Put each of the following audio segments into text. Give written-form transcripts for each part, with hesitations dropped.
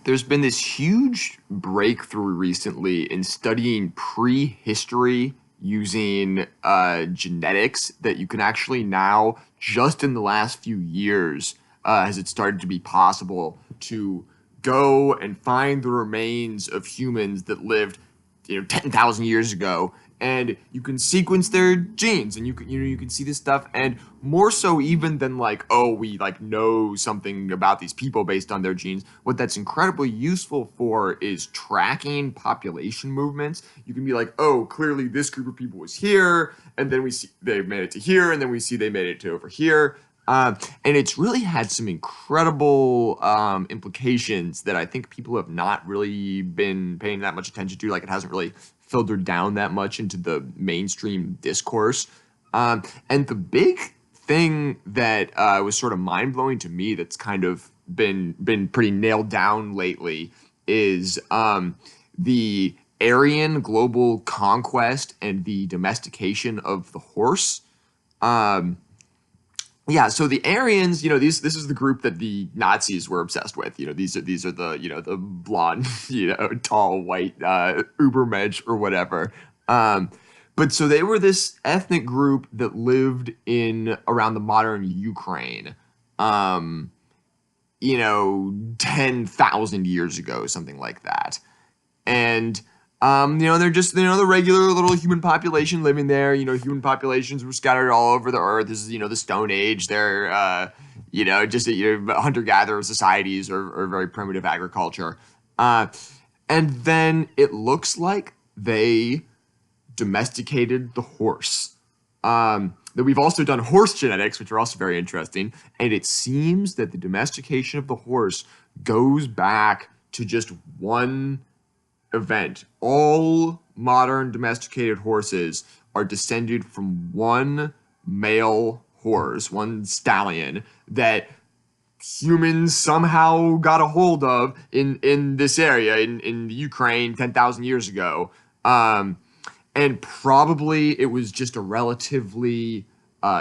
There's been this huge breakthrough recently in studying prehistory using genetics that you can actually now, just in the last few years, has it started to be possible to go and find the remains of humans that lived, 10,000 years ago, and you can sequence their genes, and you can see this stuff, and more so even than like, oh, we like know something about these people based on their genes. What that's incredibly useful for is tracking population movements. You can be like, oh, clearly this group of people was here, and then we see they made it to here, and then we see they made it to over here. And it's really had some incredible implications that I think people have not really been paying that much attention to. Like, it hasn't really filtered down that much into the mainstream discourse. And the big thing that was sort of mind blowing to me, that's kind of been pretty nailed down lately, is the Aryan global conquest and the domestication of the horse. Um, yeah, so the Aryans, this is the group that the Nazis were obsessed with. These are the the blonde, tall white Ubermensch or whatever. Um, but so they were this ethnic group that lived in around the modern Ukraine. 10,000 years ago, something like that. And they're just the regular little human population living there. Human populations were scattered all over the earth. This is the Stone Age. They're just hunter-gatherer societies or very primitive agriculture. And then it looks like they domesticated the horse. That we've also done horse genetics, which are also very interesting. And it seems that the domestication of the horse goes back to just one event. All modern domesticated horses are descended from one male horse, one stallion that humans somehow got a hold of in this area in the Ukraine 10,000 years ago. And probably it was just a relatively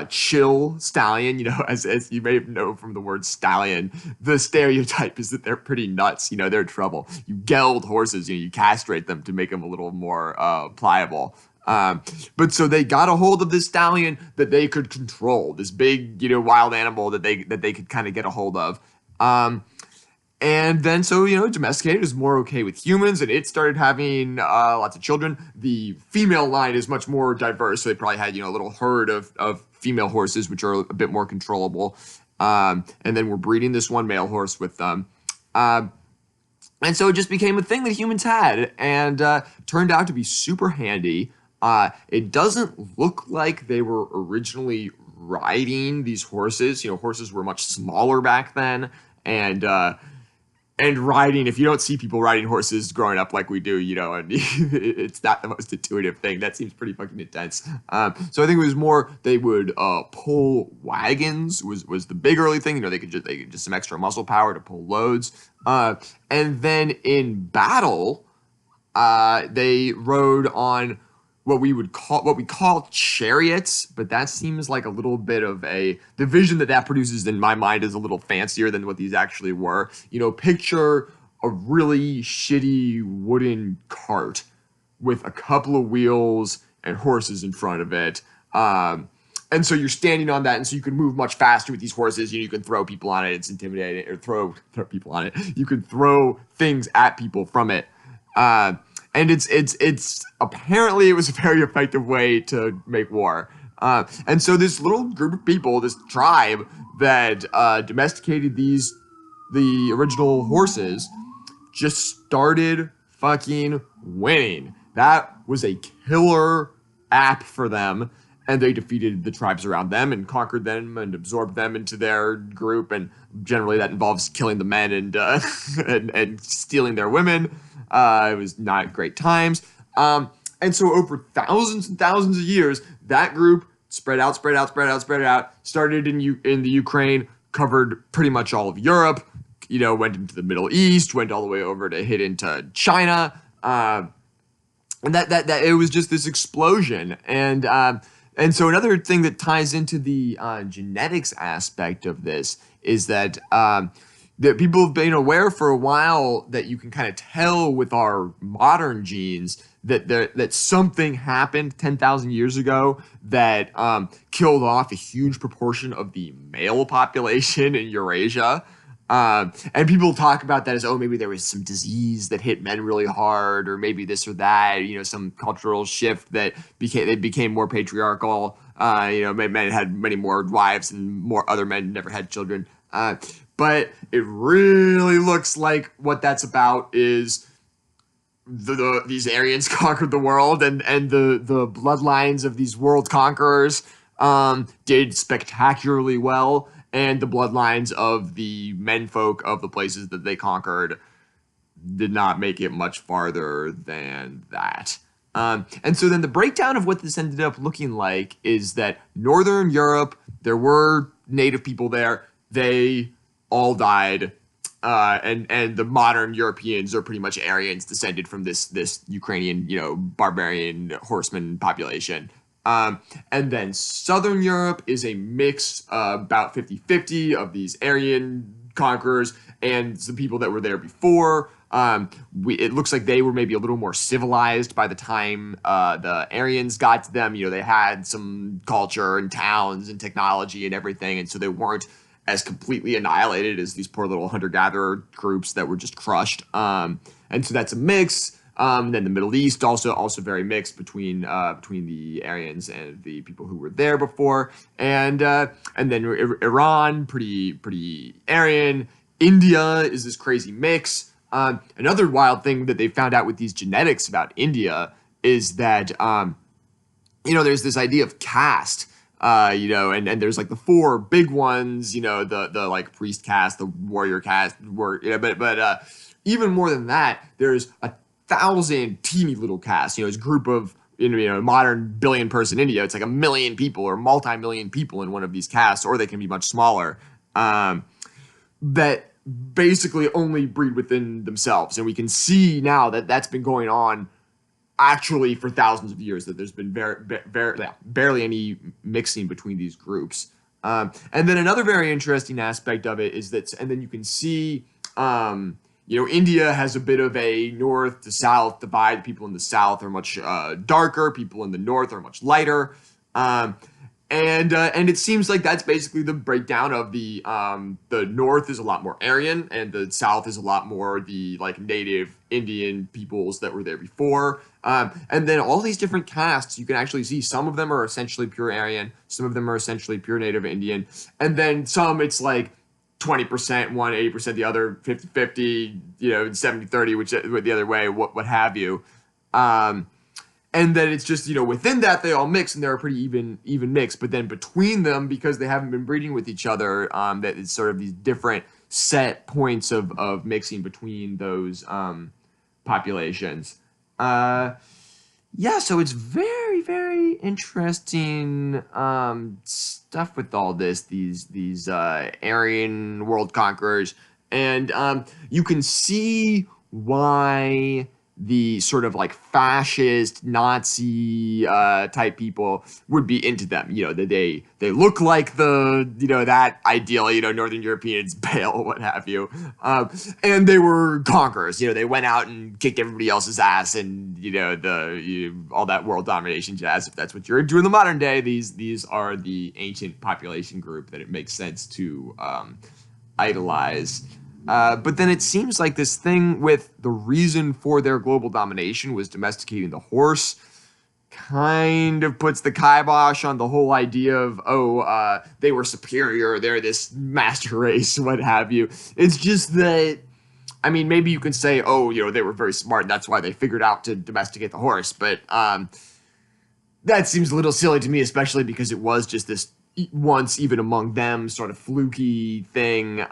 chill stallion. As you may know from the word stallion, the stereotype is that they're pretty nuts. They're trouble. You geld horses, you castrate them to make them a little more pliable. But so they got a hold of this stallion that they could control, this big, wild animal that they could kind of get a hold of. And then so, domesticated is more okay with humans, and it started having lots of children. The female line is much more diverse, so they probably had, a little herd of female horses, which are a bit more controllable. And then we're breeding this one male horse with them. And so it just became a thing that humans had, and turned out to be super handy. It doesn't look like they were originally riding these horses. Horses were much smaller back then, and riding, if you don't see people riding horses growing up like we do, and it's not the most intuitive thing. That seems pretty fucking intense. So I think it was more they would pull wagons was the big early thing. They could just some extra muscle power to pull loads. And then in battle, they rode on what we call chariots, but that seems like a little bit of the vision that produces in my mind is a little fancier than what these actually were. Picture a really shitty wooden cart with a couple of wheels and horses in front of it. And so you're standing on that, and so you can move much faster with these horses. You can throw people on it. It's intimidating. Or throw people on it. You can throw things at people from it. And it's apparently it was a very effective way to make war. And so this little group of people, this tribe that domesticated the original horses, just started fucking winning. That was a killer app for them. And they defeated the tribes around them and conquered them and absorbed them into their group. And generally that involves killing the men and and stealing their women. It was not great times. And so over thousands and thousands of years, that group spread out, started in the Ukraine, covered pretty much all of Europe, went into the Middle East, went all the way over to hit into China. And that it was just this explosion. And so another thing that ties into the genetics aspect of this is that that people have been aware for a while that you can kind of tell with our modern genes that something happened 10,000 years ago that killed off a huge proportion of the male population in Eurasia. And people talk about that as, oh, maybe there was some disease that hit men really hard, or maybe this or that, some cultural shift that became more patriarchal. Men had many more wives and more other men never had children. But it really looks like what that's about is these Aryans conquered the world, and the bloodlines of these world conquerors did spectacularly well, and the bloodlines of the menfolk of the places that they conquered did not make it much farther than that. And so then the breakdown of what this ended up looking like is that Northern Europe, there were native people there. They all died. And the modern Europeans are pretty much Aryans descended from this Ukrainian, barbarian horseman population. And then Southern Europe is a mix, about 50-50 of these Aryan conquerors and some people that were there before. It looks like they were maybe a little more civilized by the time the Aryans got to them. They had some culture and towns and technology and everything, and so they weren't as completely annihilated as these poor little hunter-gatherer groups that were just crushed. And so that's a mix. Then the Middle East also very mixed between the Aryans and the people who were there before, and then Iran, pretty Aryan. India is this crazy mix. Another wild thing that they found out with these genetics about India is that there's this idea of caste. And there's like the four big ones, the like priest caste, the warrior caste, but even more than that, there's 1,000 teeny little castes. It's a group of modern billion-person India. It's like 1 million people or multi-million people in one of these castes, or they can be much smaller. That basically only breed within themselves, and we can see now that that's been going on actually for thousands of years, that there's been barely any mixing between these groups. And then another very interesting aspect of it is that, and then you can see, India has a bit of a north to south divide. People in the south are much darker. People in the north are much lighter. And it seems like that's basically the breakdown of the north is a lot more Aryan, and the south is a lot more the like native Indian peoples that were there before. And then all these different castes, you can actually see some of them are essentially pure Aryan, some of them are essentially pure native Indian, and then some it's like 20% one, 80% the other, 50-50, 70-30, which the other way, what have you. And then it's just, within that, they all mix, and they're a pretty even mix. But then between them, because they haven't been breeding with each other, that it's sort of these different set points of mixing between those populations. So it's very, very interesting stuff with all this, these Aryan world conquerors. And you can see why the sort of like fascist Nazi type people would be into them. They look like that ideal, Northern Europeans, pale, what have you. And they were conquerors. They went out and kicked everybody else's ass, and all that world domination jazz. If that's what you're into in the modern day, these are the ancient population group that it makes sense to idolize. But then it seems like this thing with the reason for their global domination was domesticating the horse kind of puts the kibosh on the whole idea of, they were superior, they're this master race, what have you. It's just that, maybe you can say, they were very smart, and that's why they figured out to domesticate the horse. But that seems a little silly to me, especially because it was just this once, even among them, sort of fluky thing.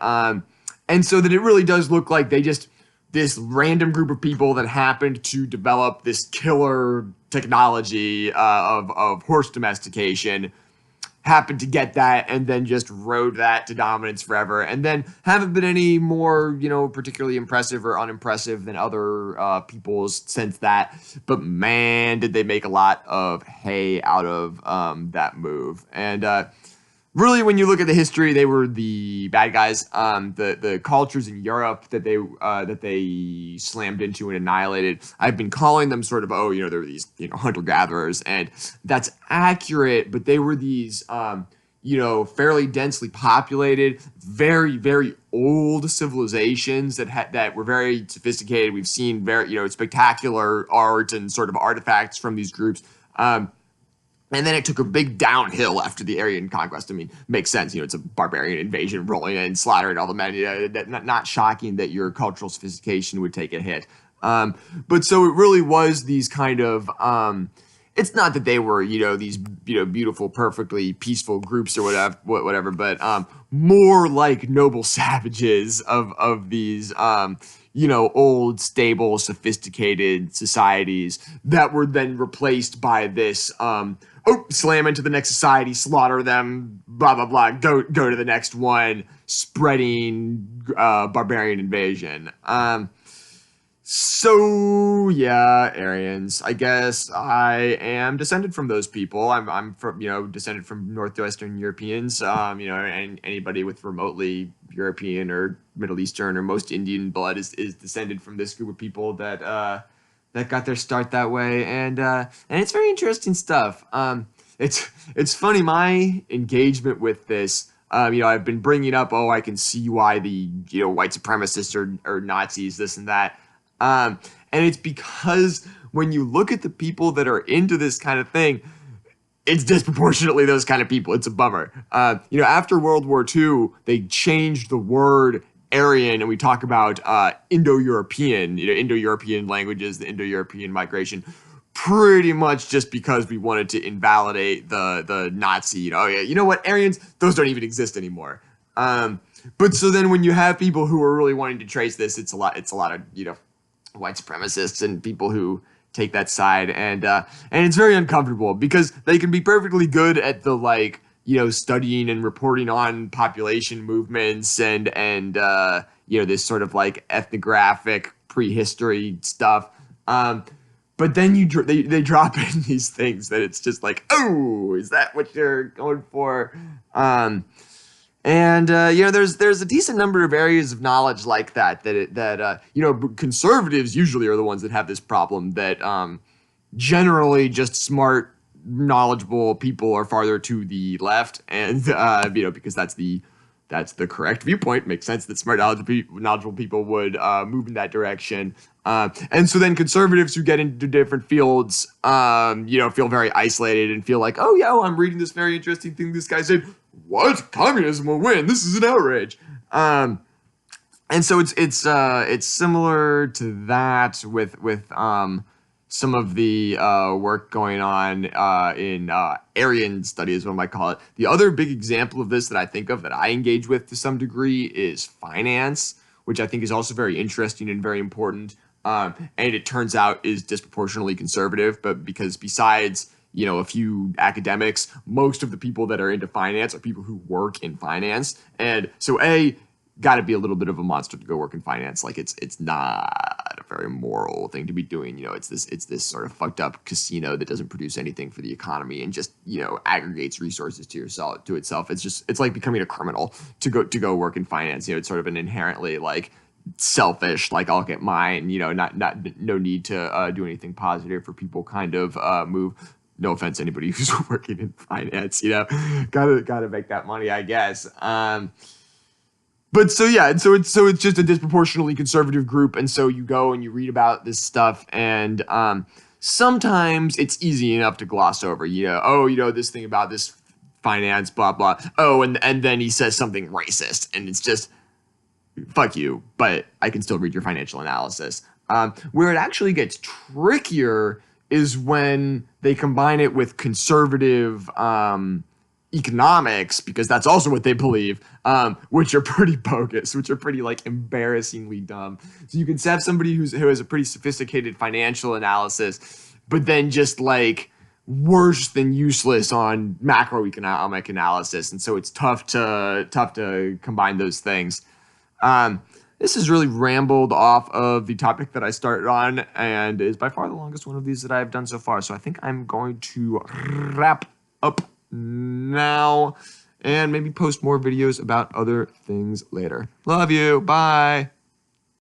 And so that it really does look like this random group of people that happened to develop this killer technology of horse domestication, happened to get that and then just rode that to dominance forever, and then haven't been any more, particularly impressive or unimpressive than other peoples since that. But man, did they make a lot of hay out of that move. And really, when you look at the history, they were the bad guys. The cultures in Europe that they slammed into and annihilated. I've been calling them sort of, oh, there were these hunter gatherers, and that's accurate. But they were these fairly densely populated, very very old civilizations that were very sophisticated. We've seen very spectacular art and sort of artifacts from these groups. And then it took a big downhill after the Aryan conquest. I mean, makes sense. It's a barbarian invasion rolling in, slaughtering all the men. Not shocking that your cultural sophistication would take a hit. But so it really was these kind of. It's not that they were, these, beautiful, perfectly peaceful groups or whatever, but more like noble savages of these, old, stable, sophisticated societies that were then replaced by this. Slam into the next society, slaughter them, blah blah blah. Go to the next one, spreading barbarian invasion. So yeah, Aryans. I guess I am descended from those people. I'm from descended from Northwestern Europeans. And anybody with remotely European or Middle Eastern or most Indian blood is descended from this group of people that got their start that way, and it's very interesting stuff. It's funny, my engagement with this. I've been bringing up, I can see why the white supremacists or Nazis, this and that. And it's because when you look at the people that are into this kind of thing, it's disproportionately those kind of people. It's a bummer. After World War II, they changed the word Aryan, and we talk about Indo-European, Indo-European languages, the Indo-European migration, pretty much just because we wanted to invalidate the Nazi. You know what, Aryans, those don't even exist anymore. But so then when you have people who are really wanting to trace this, it's a lot of white supremacists and people who take that side, and it's very uncomfortable because they can be perfectly good at the studying and reporting on population movements and this sort of ethnographic prehistory stuff. But then they drop in these things that it's just like, oh, is that what you're going for? There's a decent number of areas of knowledge like that conservatives usually are the ones that have this problem, that generally just smart, knowledgeable people are farther to the left, and because that's the correct viewpoint. Makes sense that smart, knowledgeable people would move in that direction. And so then conservatives who get into different fields, feel very isolated and feel like, oh yeah, I'm reading this very interesting thing this guy said. What? Communism will win. This is an outrage. And so it's similar to that with some of the work going on in Aryan studies, what I might call it. The other big example of this that I think of that I engage with to some degree is finance, which I think is also very interesting and very important. And it turns out is disproportionately conservative, but because besides a few academics, most of the people that are into finance are people who work in finance. And so got to be a little bit of a monster to go work in finance. It's not a very moral thing to be doing. It's this sort of fucked up casino that doesn't produce anything for the economy and just aggregates resources to itself. It's like becoming a criminal to go work in finance. It's sort of an inherently selfish, I'll get mine. No need to do anything positive for people kind of move. No offense to anybody who's working in finance, gotta make that money, I guess. But so yeah, and so it's just a disproportionately conservative group, and so you go and you read about this stuff, and sometimes it's easy enough to gloss over. This thing about this finance, blah blah. Oh, and then he says something racist, and it's just fuck you. But I can still read your financial analysis. Where it actually gets trickier is when they combine it with conservative economics, because that's also what they believe, which are pretty bogus, which are pretty embarrassingly dumb. So you can have somebody who has a pretty sophisticated financial analysis, but then just worse than useless on macroeconomic analysis, and so it's tough to combine those things. This has really rambled off of the topic that I started on, and is by far the longest one of these that I've done so far. So I think I'm going to wrap up now. and maybe post more videos about other things later. Love you. Bye.